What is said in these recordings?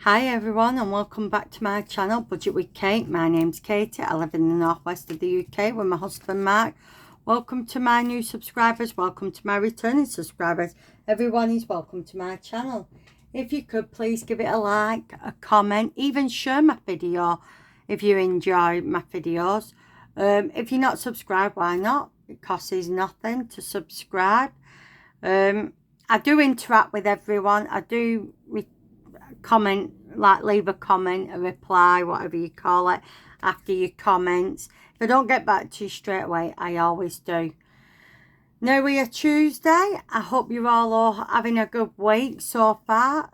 Hi everyone and welcome back to my channel Budget with Kate. My name's Katie. I live in the northwest of the UK with my husband Mark. Welcome to my new subscribers. Welcome to my returning subscribers. Everyone is welcome to my channel. If you could please give it a like, a comment, even share my video if you enjoy my videos. If you're not subscribed, why not? It costs nothing to subscribe. I do interact with everyone. I do comment, like leave a comment, a reply, whatever you call it, after your comments. If I don't get back to you straight away, I always do. Now we are Tuesday. I hope you're all having a good week so far.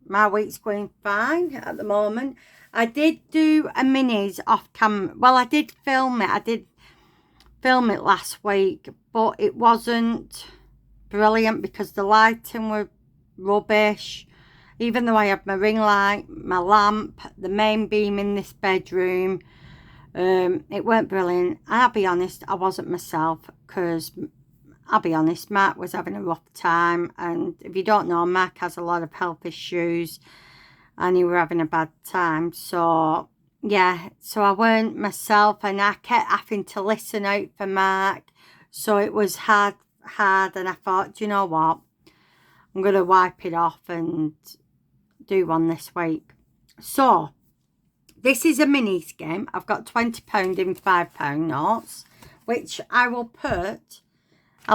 My week's going fine at the moment. I did do a minis off camera. Well, I did film it. I did film it last week, but it wasn't brilliant because the lighting were rubbish. Even though I had my ring light, my lamp, the main beam in this bedroom, it weren't brilliant. I'll be honest, I wasn't myself because, I'll be honest, Mark was having a rough time. And if you don't know, Mark has a lot of health issues and he was having a bad time. So, yeah, so I weren't myself and I kept having to listen out for Mark. So it was hard. And I thought, do you know what? I'm going to wipe it off and do one this week. So this is a minis game. I've got £20 in £5 notes, which I'll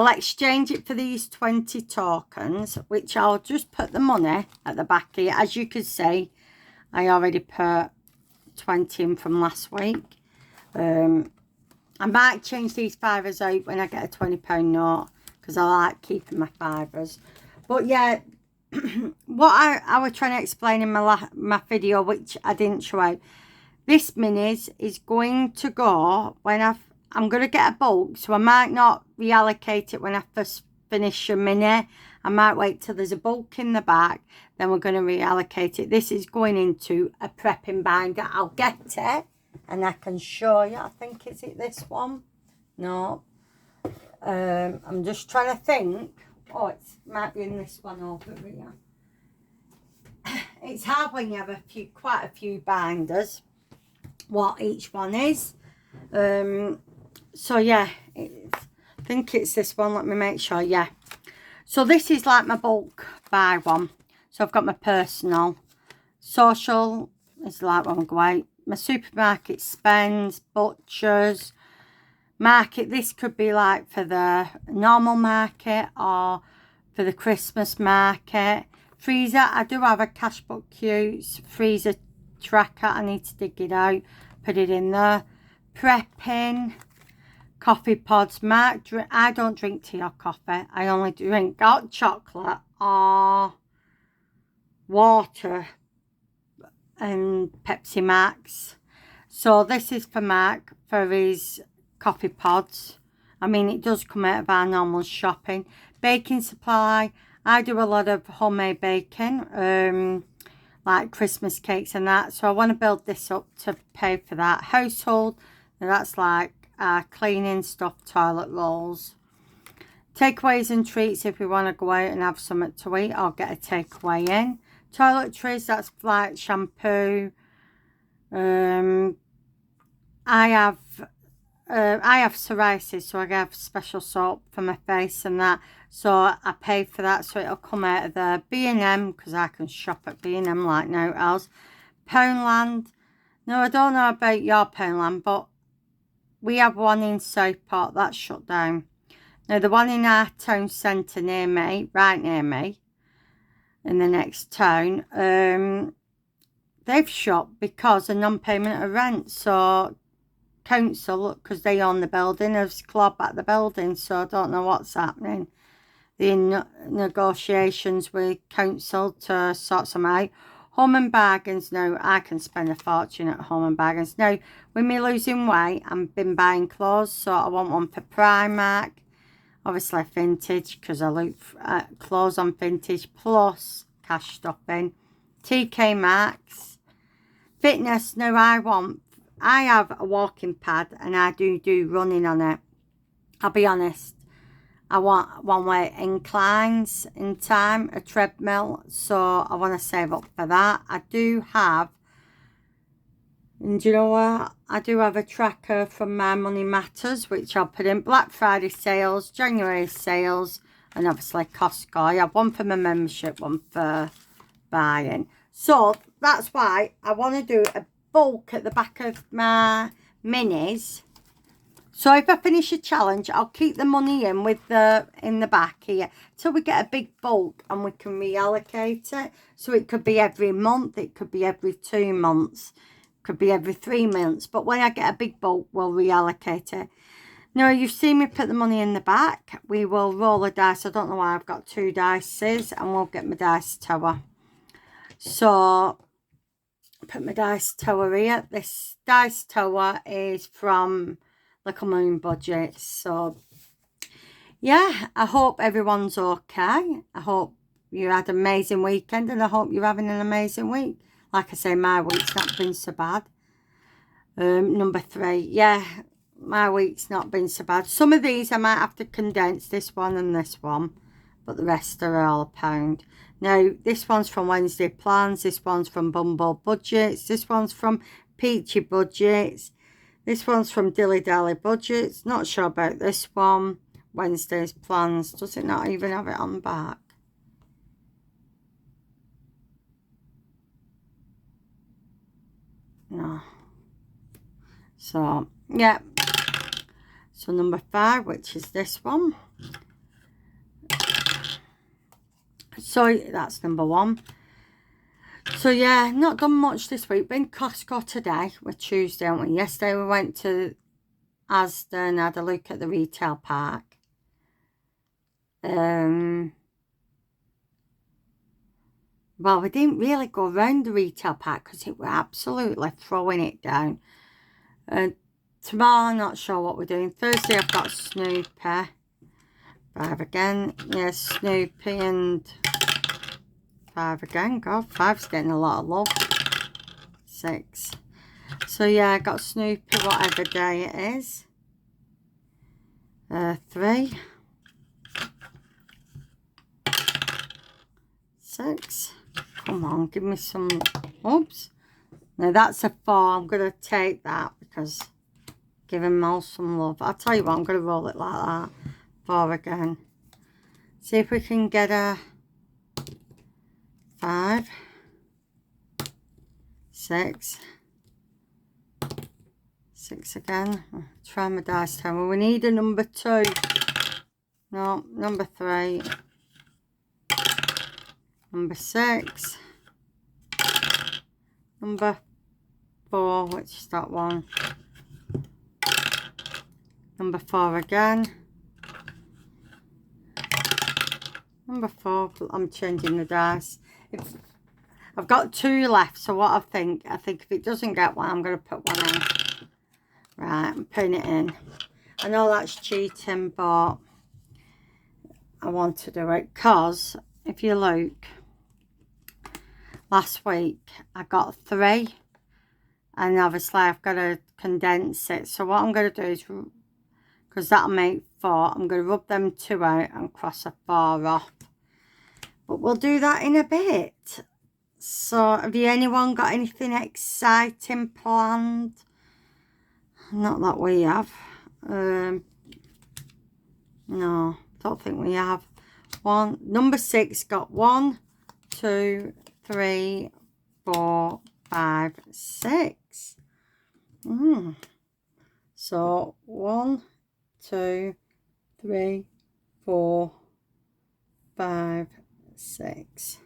exchange it for these 20 tokens, which I'll just put the money at the back here. As you can see, I already put 20 in from last week. I might change these fivers out when I get a £20 note because I like keeping my fivers. But yeah, what I was trying to explain in my video, which I didn't show out, this minis is going to go when I'm going to get a bulk, so I might not reallocate it when I first finish a mini. I might wait till there's a bulk in the back, then we're going to reallocate it. This is going into a prepping binder. I'll get it and I can show you. I think, is it this one? No. I'm just trying to think. Oh, it might be in this one over here. It's hard when you have quite a few binders, what each one is. So yeah, I think it's this one. Let me make sure. Yeah. So this is like my bulk buy one. So I've got my personal, social is like one go out. My supermarket spends, butchers, market. This could be like for the normal market or for the Christmas market. Freezer, I do have a Cashbook Q's freezer tracker. I need to dig it out, put it in there. Prepping, coffee pods. Mark, I don't drink tea or coffee. I only drink hot chocolate or water and Pepsi Max. So this is for Mark for his coffee pods. I mean, it does come out of our normal shopping. Baking supply. I do a lot of homemade baking, like Christmas cakes and that. So I want to build this up to pay for that. Household. Now that's like cleaning stuff, toilet rolls. Takeaways and treats if we want to go out and have something to eat. I'll get a takeaway in. Toiletries, that's like shampoo. I have psoriasis, so I have special soap for my face and that. So I pay for that, so it'll come out of the B&M because I can shop at B&M like no else. Poundland. No, I don't know about your Poundland, but we have one in Southport that's shut down. Now the one in our town centre near me, right near me, in the next town, they've shut because of non-payment of rent. So council, because they own the building, has clawed back the building. So I don't know what's happening. They're in negotiations with council to sort some out. Home and Bargains. Now I can spend a fortune at Home and Bargains. Now with me losing weight, I've been buying clothes, so I want one for Primark, obviously vintage because I look at clothes on vintage, plus cash stuffing. TK Maxx. Fitness. Now I have a walking pad and I do running on it. I'll be honest, I want one where it inclines in time, a treadmill. So I want to save up for that. I do have, and do you know what? I do have a tracker from My Money Matters, which I'll put in Black Friday sales, January sales, and obviously Costco. I have one for my membership, one for buying. So that's why I want to do a bulk at the back of my minis. So if I finish a challenge, I'll keep the money in the back here till we get a big bulk and we can reallocate it. So it could be every month, it could be every 2 months, it could be every 3 months. But when I get a big bulk, we'll reallocate it. Now, you've seen me put the money in the back. We will roll a dice. I don't know why I've got 2 dices, and we'll get my dice tower. So, put my dice tower here. This dice tower is from Little Moon Budget. So, yeah, I hope everyone's okay. I hope you had an amazing weekend, and I hope you're having an amazing week. Like I say, my week's not been so bad. Number 3, yeah, my week's not been so bad. Some of these I might have to condense, this one and this one, but the rest are all £1. Now, this one's from Wednesday Plans, this one's from Bumble Budgets, this one's from Peachy Budgets, this one's from Dilly Dally Budgets. Not sure about this one. Wednesday's Plans. Does it not even have it on the back? No. So, yeah. So, number 5, which is this one. So, that's number 1. So, yeah, not done much this week. Been Costco today. We're Tuesday, aren't we? Yesterday we went to Asda and had a look at the retail park. Well, we didn't really go around the retail park because it were absolutely throwing it down. Tomorrow, I'm not sure what we're doing. Thursday, I've got Snoopy. 5 again. Yeah, Snoopy and 5 again. God, 5's getting a lot of love. 6. So, yeah, I got Snoopy whatever day it is. 3. 6. Come on, give me some. Oops. Now, that's a 4. I'm going to take that because give him all some love. I'll tell you what, I'm going to roll it like that. 4 again. See if we can get a 5. 6. 6 again. Try my dice tower. We need a number 2. No, number 3. Number 6. Number 4, which is that one. Number 4 again. Number 4, I'm changing the dice. I've got 2 left, so what I think if it doesn't get one, I'm going to put one in. Right, I'm putting it in. I know that's cheating, but I want to do it because if you look, last week I got 3, and obviously I've got to condense it. So what I'm going to do is, because that'll make 4, I'm going to rub them 2 out and cross a 4 off. But we'll do that in a bit. So have you anyone got anything exciting planned? Not that we have. No, don't think we have. Number 6 got 1, 2, 3, 4, 5, 6. So 1, 2, 3, 4, 5, 6.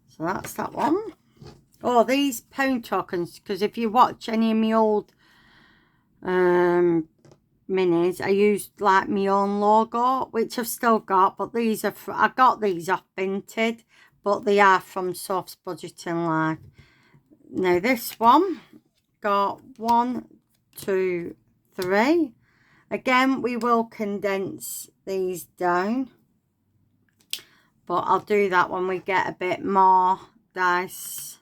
So that's that one. Oh, these pound tokens, because if you watch any of my old minis, I used like my own logo, which I've still got, but these are I got these off Vinted, but they are from Soph's Budgeting Life. Now this one got 1, 2, 3. Again, we will condense these down, but I'll do that when we get a bit more dice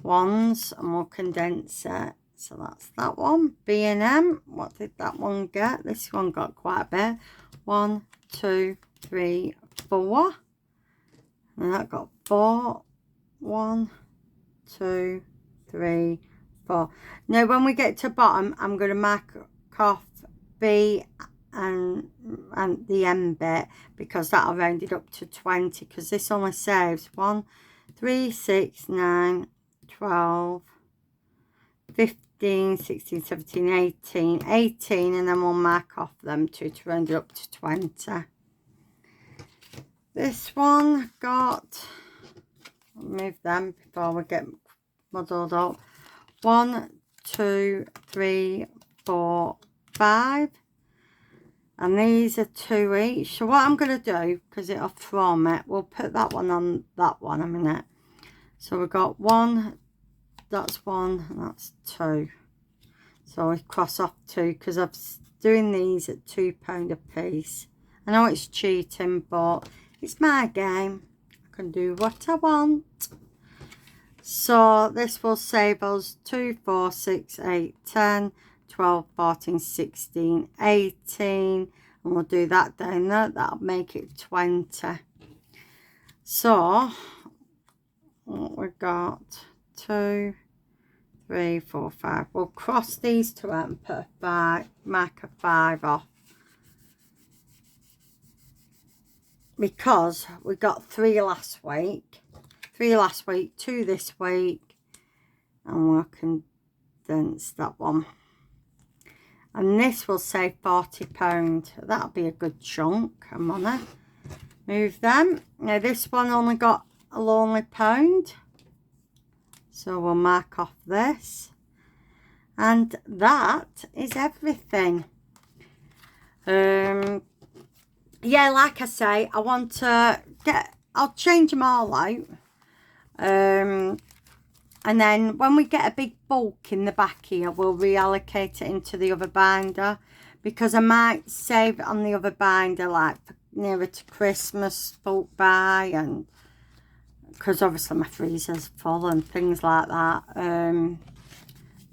ones, and we'll condense it. So that's that one. B&M, what did that one get? This one got quite a bit. 1, 2, 3, 4. And that got 4. 1, 2, 3, 4. Now when we get to bottom, I'm going to mark off B and the end bit, because that'll round it up to 20, because this only saves 1, 3, 6, 9, 12, 15, 16, 17, 18, and then we'll mark off them to round it up to 20. This one got, I'll move them before we get muddled up. 1, 2, 3, 4, 5. And these are 2 each. So what I'm going to do, because it'll throw me, we'll put that one on that one a minute. So we've got 1, that's 1, and that's 2. So we cross off 2, because I'm doing these at £2 a piece. I know it's cheating, but it's my game. I can do what I want. So this will save us 2, 4, 6, 8, 10, 12, 14, 16, 18. And we'll do that down there. That'll make it 20. So what we got, 2, 3, 4, 5. We'll cross these two out and put a 5, mark a 5 off. Because we got 3 last week. 3 last week, 2 this week. And we'll condense that one. And this will save £40. That'll be a good chunk of money. Move them. Now this one only got a lonely £1. So we'll mark off this. And that is everything. Yeah, like I say, I want to I'll change them all out. And then when we get a big bulk in the back here, we'll reallocate it into the other binder, because I might save it on the other binder, like for nearer to Christmas bulk buy, and because obviously my freezer's full and things like that.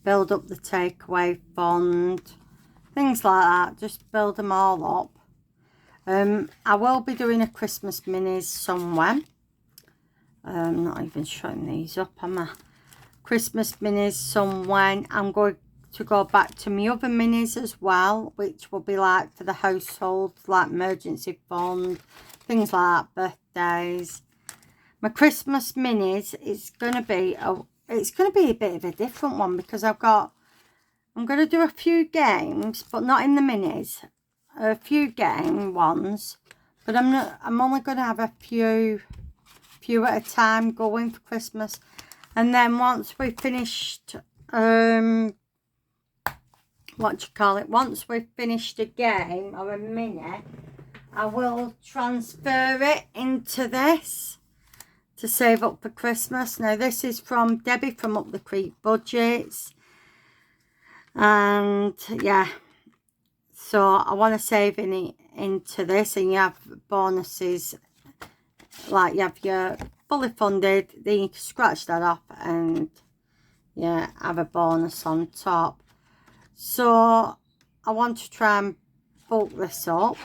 Build up the takeaway fund, things like that, just build them all up. I will be doing a Christmas minis somewhere. I'm not even showing these up, am I? Christmas minis somewhere. I'm going to go back to my other minis as well, which will be like for the household, like emergency fund, things like that, birthdays. My Christmas minis is going to be a bit of a different one, because I'm going to do a few games, but not in the minis. A few game ones, but I'm only going to have a few at a time going for Christmas. And then once we've finished once we've finished a game or a mini, I will transfer it into this to save up for Christmas. Now this is from Debbie from Up the Creek Budgets, and yeah, so I want to save into this, and you have bonuses, like you have your fully funded, then you can scratch that off and yeah, have a bonus on top. So I want to try and bulk this up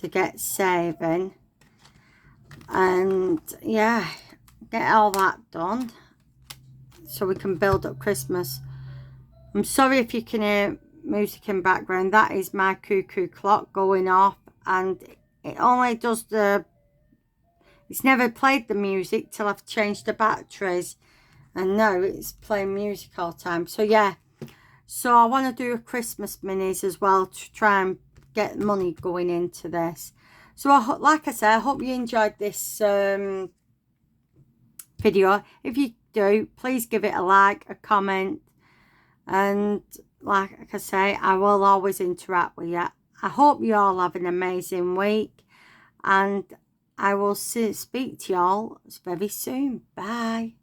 to get saving, and yeah, get all that done so we can build up Christmas. I'm sorry if you can hear music in background. That is my cuckoo clock going off, and it only does it's never played the music till I've changed the batteries, and now it's playing music all the time. So yeah, so I want to do a Christmas minis as well to try and get money going into this. So like I said, I hope you enjoyed this video. If you do, please give it a like, a comment, and like I say, I will always interact with you. I hope you all have an amazing week, and I will speak to you all very soon. Bye.